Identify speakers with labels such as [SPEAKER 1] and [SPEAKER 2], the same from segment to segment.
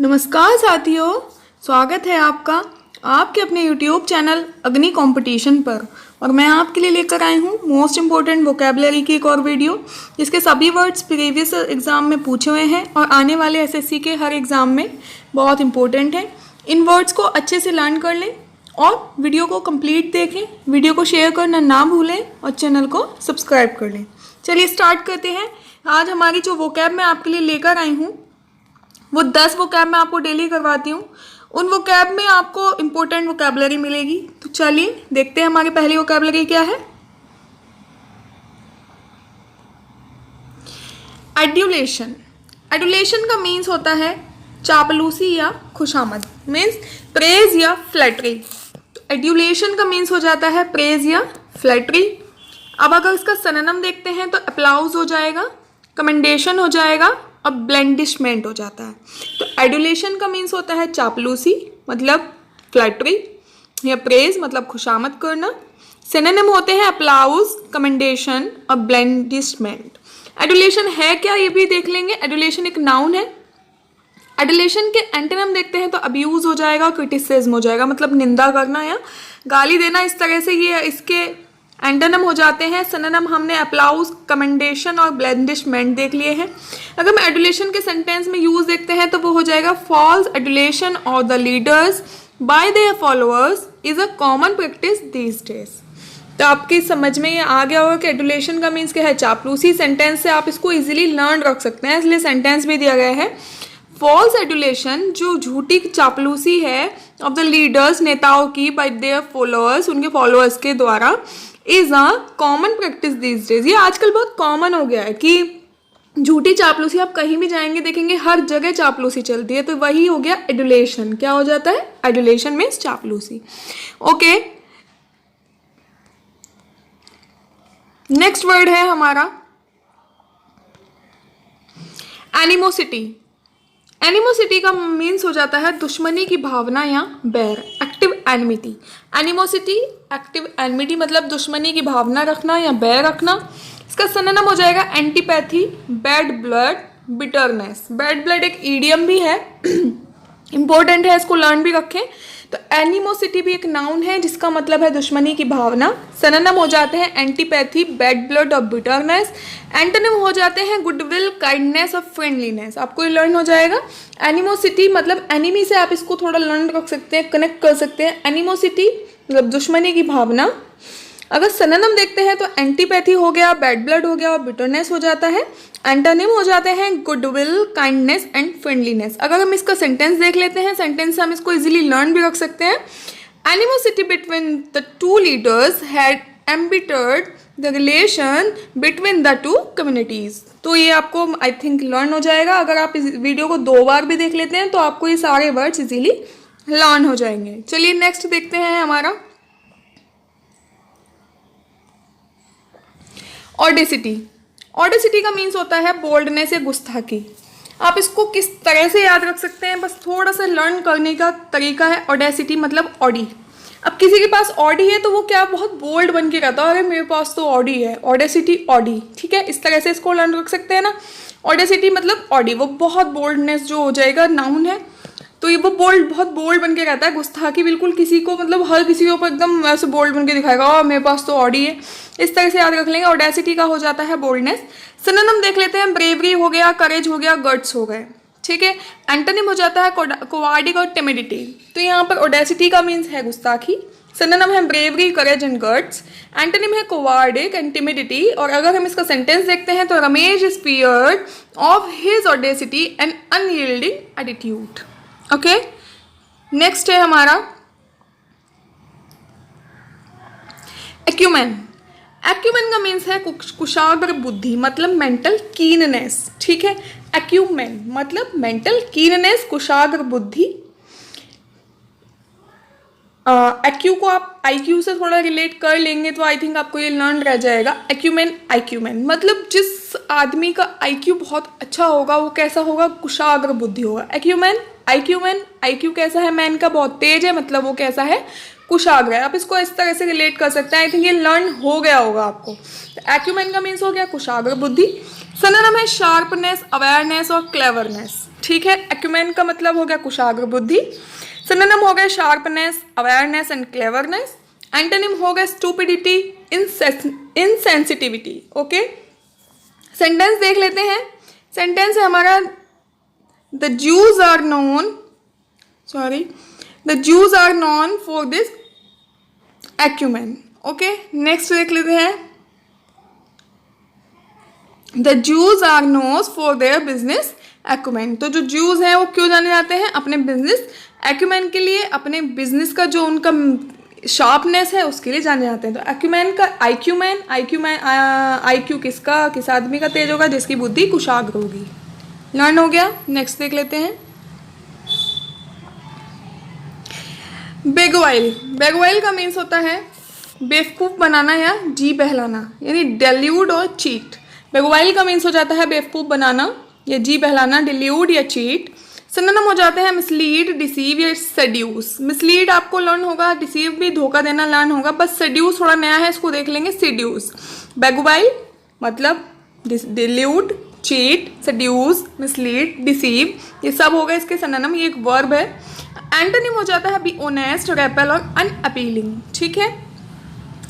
[SPEAKER 1] नमस्कार साथियों, स्वागत है आपका आपके अपने YouTube चैनल अग्नि कंपटीशन पर। और मैं आपके लिए लेकर आई हूँ मोस्ट इम्पोर्टेंट वोकेबलरी की एक और वीडियो, जिसके सभी वर्ड्स प्रीवियस एग्जाम में पूछे हुए हैं और आने वाले एसएससी के हर एग्जाम में बहुत इंपॉर्टेंट हैं। इन वर्ड्स को अच्छे से लर्न कर लें और वीडियो को कंप्लीट देखें। वीडियो को शेयर करना ना भूलें और चैनल को सब्सक्राइब कर लें। चलिए स्टार्ट करते हैं। आज हमारी जो वोकैब मैं आपके लिए लेकर आई हूँ वो 10 वोकैब मैं आपको डेली करवाती हूँ। उन वोकैब में आपको इम्पोर्टेंट वोकैबलरी मिलेगी। तो चलिए देखते हैं हमारी पहली वोकैबलरी क्या है। एड्यूलेशन। एड्यूलेशन का मीन्स होता है चापलूसी या खुशामद, मीन्स प्रेज या फ्लैटरी। तो एड्यूलेशन का मीन्स हो जाता है प्रेज या फ्लैटरी। अब अगर इसका सिनोनिम देखते हैं तो अप्लाउज हो जाएगा, कमेंडेशन हो जाएगा और ब्लेंडिशमेंट हो जाता है। तो एडुलेशन का मीन्स होता है चापलूसी मतलब फ्लैटरी या प्रेज मतलब खुशामद करना। सिनोनिम होते हैं अप्लाउज, कमेंडेशन और ब्लेंडिशमेंट। एडुलेशन है क्या ये भी देख लेंगे। एडुलेशन एक नाउन है। एडुलेशन के एंटोनिम देखते हैं तो अब्यूज हो जाएगा, क्रिटिसिज्म हो जाएगा मतलब निंदा करना या गाली देना। इस तरह से ये इसके एंटोनिम हो जाते हैं। सिनोनिम हमने अप्लाउज, कमेंडेशन और ब्लेंडिशमेंट देख लिए हैं। अगर हम एडुलेशन के सेंटेंस में यूज देखते हैं तो वो हो जाएगा false adulation of the leaders by their followers is a common practice these days. तो आपकी समझ में ये आ गया होगा कि एडुलेशन का मीन्स क्या है, चापलूसी। सेंटेंस से आप इसको इजीली लर्न रख सकते हैं, इसलिए सेंटेंस भी दिया गया है। फॉल्स एडुलेशन जो झूठी चापलूसी है ऑफ द लीडर्स, नेताओं की, बाय देयर फॉलोअर्स, उनके फॉलोअर्स के द्वारा, is a common practice these days. ये आजकल बहुत कॉमन हो गया है कि झूठी चापलूसी आप कहीं भी जाएंगे देखेंगे हर जगह चापलूसी चलती है। तो वही हो गया एडुलेशन। क्या हो जाता है? एडुलेशन मीन्स चापलूसी। ओके, नेक्स्ट वर्ड है हमारा एनिमोसिटी। एनिमोसिटी का मीन्स हो जाता है दुश्मनी की भावना या बैर, active enmity. Animosity, active enmity मतलब दुश्मनी की भावना रखना या बैर रखना। इसका सिनोनिम हो जाएगा antipathy, bad blood, bitterness. Bad blood एक ईडियम भी है, इंपॉर्टेंट है, इसको लर्न भी रखें। तो एनिमोसिटी भी एक नाउन है जिसका मतलब है दुश्मनी की भावना। सिनोनिम हो जाते हैं एंटीपैथी, बैड ब्लड और बिटरनेस। एंटोनिम हो जाते हैं गुडविल, काइंडनेस और फ्रेंडलीनेस। आपको ये लर्न हो जाएगा। एनिमोसिटी मतलब एनिमी से आप इसको थोड़ा लर्न रख सकते हैं, कनेक्ट कर सकते हैं। एनिमोसिटी मतलब दुश्मनी की भावना। अगर सिनोनिम देखते हैं तो एंटीपैथी हो गया, बैड ब्लड हो गया और बिटरनेस हो जाता है। एंटोनिम हो जाते हैं गुडविल, काइंडनेस एंड फ्रेंडलीनेस। अगर हम इसका सेंटेंस देख लेते हैं, सेंटेंस से हम इसको इजीली लर्न भी रख सकते हैं। Animosity between the two leaders had embittered the relation between the two communities. तो ये आपको आई थिंक लर्न हो जाएगा। अगर आप इस वीडियो को 2 बार भी देख लेते हैं तो आपको ये सारे वर्ड्स इजीली लर्न हो जाएंगे। चलिए नेक्स्ट देखते हैं हमारा ऑडेसिटी। ऑडेसिटी का मीन्स होता है बोल्डनेस या गुस्ताखी। आप इसको किस तरह से याद रख सकते हैं, बस थोड़ा सा लर्न करने का तरीका है। ऑडेसिटी मतलब ऑडी। अब किसी के पास ऑडी है तो वो क्या बहुत बोल्ड बन के रहता है, अरे मेरे पास तो ऑडी है, ऑडेसिटी ऑडी, ठीक है। इस तरह से इसको लर्न रख सकते हैं ना। ऑडेसिटी मतलब ऑडी, वो बहुत बोल्डनेस जो हो जाएगा, नाउन है। तो ये वो बोल्ड, बहुत बोल्ड बन के रहता है। गुस्ताखी बिल्कुल किसी को मतलब हर किसी के ऊपर एकदम वैसे बोल्ड बन के दिखाएगा, और मेरे पास तो ऑडी है। इस तरह से याद रख लेंगे। ऑडेसिटी का हो जाता है बोल्डनेस। सिनोनिम देख लेते हैं, ब्रेवरी हो गया, करेज हो गया, गट्स हो गए, ठीक है। एंटोनिम हो जाता है कोवार्डिक और टिमिडिटी। तो यहाँ पर ऑडेसिटी का मीन्स है गुस्ताखी, सिनोनिम है bravery, courage and guts. Antonym है कोवार्डिक एंड टिमिडिटी। और अगर हम इसका सेंटेंस देखते हैं तो Ramesh is feared of his audacity and unyielding attitude. Okay, next है हमारा एक्यूमेन। एक्यूमेन का मीन्स है कुशाग्र बुद्धि मतलब मेंटल कीननेस, ठीक है। एक्यूमेन मतलब मेंटल कीननेस, कुशाग्र बुद्धि। एक्यू को आप आईक्यू से थोड़ा रिलेट कर लेंगे तो आई थिंक आपको ये लर्न रह जाएगा। एक्यूमेन, आईक्यूमेन मतलब जिस आदमी का आईक्यू बहुत अच्छा होगा वो कैसा होगा, कुशाग्र बुद्धि होगा। एक्यूमेन, आईक्यूमेन, आईक्यू कैसा है, मैन का बहुत तेज है मतलब वो कैसा है, कुशाग्र है। आप इसको इस तरह से रिलेट कर सकते हैं। आई थिंक ये लर्न हो गया होगा आपको। तो एक्यूमेन का मीन्स हो गया कुशाग्र बुद्धि। सिनोनिम है शार्पनेस, अवेयरनेस और क्लेवरनेस, ठीक ठीक है। एक्यूमेन का मतलब हो गया कुशाग्र बुद्धि। सिनोनिम हो गया sharpness, awareness and cleverness. Antonym हो गया स्टूपिडिटी, इनसेंसिटिविटी। ओके, सेंटेंस देख लेते हैं। सेंटेंस है हमारा the Jews are known for this acumen. Okay, next देख लेते हैं the Jews are known for their business acumen. तो जो ज्यूज हैं वो क्यों जाने जाते हैं? अपने बिजनेस एक्यूमेन के लिए, अपने बिजनेस का जो उनका शार्पनेस है उसके लिए जाने जाते हैं। तो एक्यूमेन का आईक्यू किस आदमी का तेज होगा? जिसकी बुद्धि कुशाग्र होगी। लर्न हो गया। नेक्स्ट देख लेते हैं बेगवाइल। बेगवाइल का मीन्स होता है बेवकूफ़ बनाना या जी बहलाना, यानी डेल्यूड और चीट। बेगवाइल का मीन्स हो जाता है बेवकूफ़ बनाना या जी बहलाना, डिल्यूड या चीट। सिनोनिम हो जाते हैं मिसलीड, डिसीव या सेड्यूस। मिसलीड आपको लर्न होगा, डिसीव भी धोखा देना लर्न होगा, बस सेड्यूस थोड़ा नया है, इसको देख लेंगे सेड्यूस। बेगवाइल मतलब डिल्यूड, चीट, सेड्यूस, मिसलीड, डिसीव, ये सब हो गए इसके सिनोनिम। ये एक वर्ब है। एंटोनिम हो जाता है बी ऑनेस्ट, रेपेल और अनअपीलिंग। ठीक है,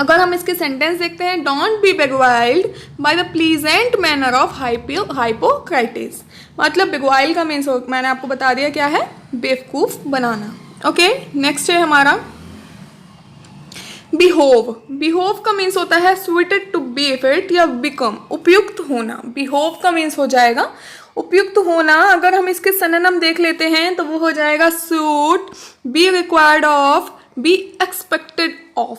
[SPEAKER 1] अगर हम इसके सेंटेंस देखते हैं, don't be beguiled by the pleasant manner of hypocrites. मतलब बेगवाइल का मीन्स मैंने आपको बता दिया क्या है, बेवकूफ बनाना। ओके, नेक्स्ट है हमारा बिहोव। बिहोव का मीन्स होता है सुइटेड टू बी फिट या बिकम, उपयुक्त होना। बिहोव का मीन्स हो जाएगा उपयुक्त होना। अगर हम इसके सिनोनिम देख लेते हैं तो वो हो जाएगा suit, be required of, be expected of.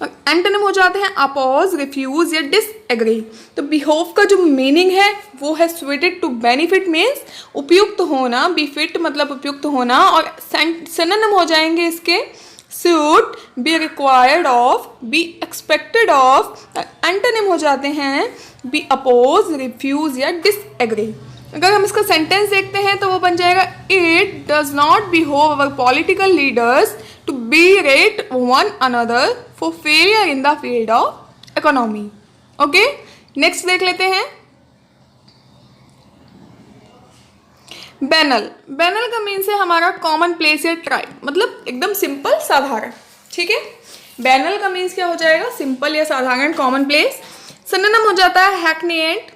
[SPEAKER 1] और एंटोनिम हो जाते हैं अपोज, रिफ्यूज या डिसएग्री। तो बिहोव का जो मीनिंग है वो है सुइटेड टू बेनिफिट मीन्स उपयुक्त होना, बी फिट मतलब उपयुक्त होना, और सिनोनिम हो जाएंगे इसके suit, be required of, be expected of. Antonym हो जाते हैं बी अपोज, रिफ्यूज या डिसएग्री। अगर हम इसका सेंटेंस देखते हैं तो वो बन जाएगा it does not behove our political leaders to berate one another for failure in the field of economy. Okay, next देख लेते हैं बैनल। बैनल का मीन्स है हमारा कॉमन प्लेस या ट्राइब, मतलब एकदम सिंपल साधारण। ठीक है, बैनल का मीन्स क्या हो जाएगा, सिंपल या साधारण, कॉमन प्लेस। सिनोनिम हो जाता है हैकनिएंट,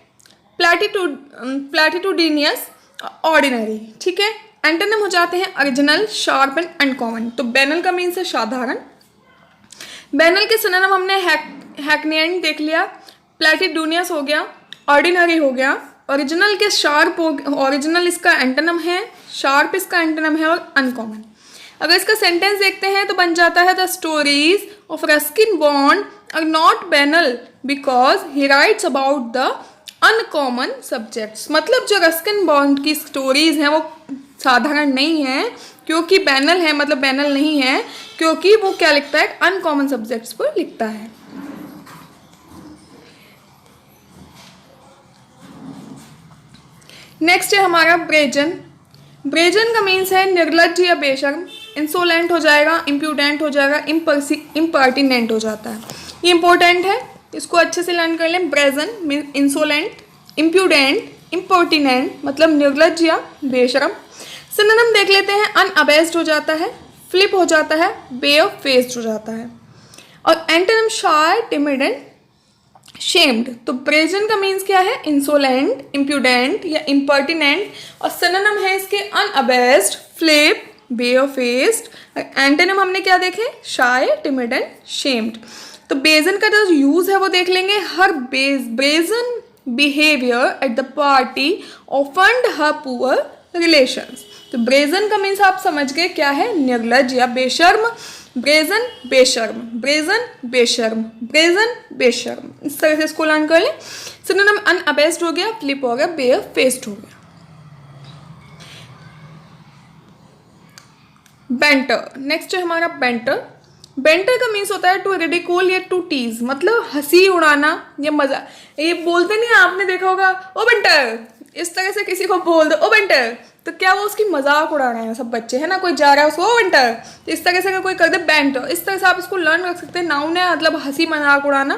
[SPEAKER 1] प्लैटिट्यूडिनियस, ऑर्डिनरी। ठीक है, एंटोनिम हो जाते हैं ओरिजिनल, शार्प एंड अनकॉमन। तो बैनल का मीन्स है साधारण। बैनल के सिनोनिम हमने हैकनिएंट देख लिया, प्लैटिट्यूडिनियस हो गया, ऑर्डिनरी हो गया, ओरिजिनल के शार्प हो, ओरिजिनल इसका एंटोनिम है, शार्प इसका एंटोनिम है, और अनकॉमन। अगर इसका सेंटेंस देखते हैं तो बन जाता है the stories of Ruskin Bond are not banal because he writes about the uncommon subjects. मतलब जो रस्किन बॉन्ड की स्टोरीज हैं वो साधारण नहीं है क्योंकि बैनल है, मतलब बैनल नहीं है क्योंकि वो क्या लिखता है, अनकॉमन सब्जेक्ट्स पर लिखता है। नेक्स्ट है हमारा ब्रेजन। ब्रेजन का मीन्स है निर्लज्ज या बेशर्म, इंसोलेंट हो जाएगा, इम्प्यूडेंट हो जाएगा, इम्पर्टिनेंट हो जाता है। ये इंपॉर्टेंट है, इसको अच्छे से लर्न कर लें। Brazen mean insolent, impudent, impertinent मतलब निर्लज्ज या बेशर्म। सिनोनिम देख लेते हैं, अनअबेस्ड हो जाता है, फ्लिप हो जाता है, बेफेस्ड हो जाता है। और antonym shy, timid and shamed. तो ब्रेजन का मीन्स क्या है, इंसोलेंट, इम्प्यूडेंट या इम्पर्टिनेंट, और सिनोनिम है इसके अनअबेस्ड, फ्लिप, बेफेस्ड। एंटोनिम हमने क्या देखे, शाय, टिमिड एंड शेम्ड। तो ब्रेजन का जो यूज है वो देख लेंगे, her brazen behaviour at the party offend her poor relations. तो ब्रेजन का मीन्स आप समझ गए क्या है, निर्लज्ज या बेशर्म। ब्रेजन बेशर्म, ब्रेजन बेशर्म, ब्रेजन बेशर्म, इस तरह से इसको लर्न कर लें। सिनोनिम अनअबेस्ड हो गया, फ्लिप हो गया, बेफेस्ड हो गया। बेंटर। नेक्स्ट है हमारा बेंटर। बेंटर का मीन्स होता है टू रिडिकूल या टू टीज, मतलब हंसी उड़ाना या मजा। ये बोलते नहीं, आपने देखा होगा ओ बेंटर, इस तरह से किसी को बोल दो ओ बेंटर, तो क्या वो उसकी मजाक उड़ा रहे हैं सब बच्चे, है ना, कोई जा रहा है उसको ओ बेंटर, तो इस तरह से अगर कोई कर दे बेंटर, इस तरह से आप इसको लर्न रख सकते हैं। नाउन है मतलब हंसी मजाक उड़ाना।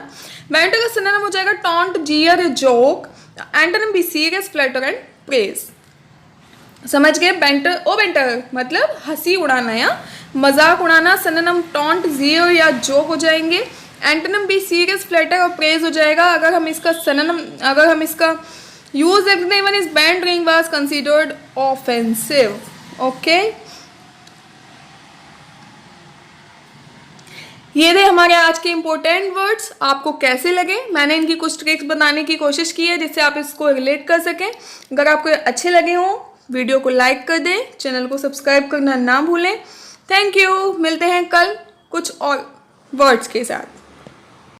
[SPEAKER 1] बेंटर का सिनोनिम हो जाएगा taunt, jeer, joke. Antonym be serious, flatter and praise. समझ गए? बेंटर ओ बेंटर मतलब हंसी उड़ाना या मजाक उड़ाना। सिनोनिम टॉन्ट जीरो या जोक हो जाएंगे। एंटोनिम भी सीरियस, फ्लैटर और प्रेज हो जाएगा। अगर हम इसका use if anyone is band during was considered offensive. Okay, ये थे हमारे आज के इंपॉर्टेंट वर्ड्स। आपको कैसे लगे? मैंने इनकी कुछ ट्रिक्स बनाने की कोशिश की है जिससे आप इसको रिलेट कर सकें। अगर आपको अच्छे लगे हों, वीडियो को लाइक कर दें, चैनल को सब्सक्राइब करना ना भूलें। Thank you. मिलते हैं कल कुछ और वर्ड्स के साथ।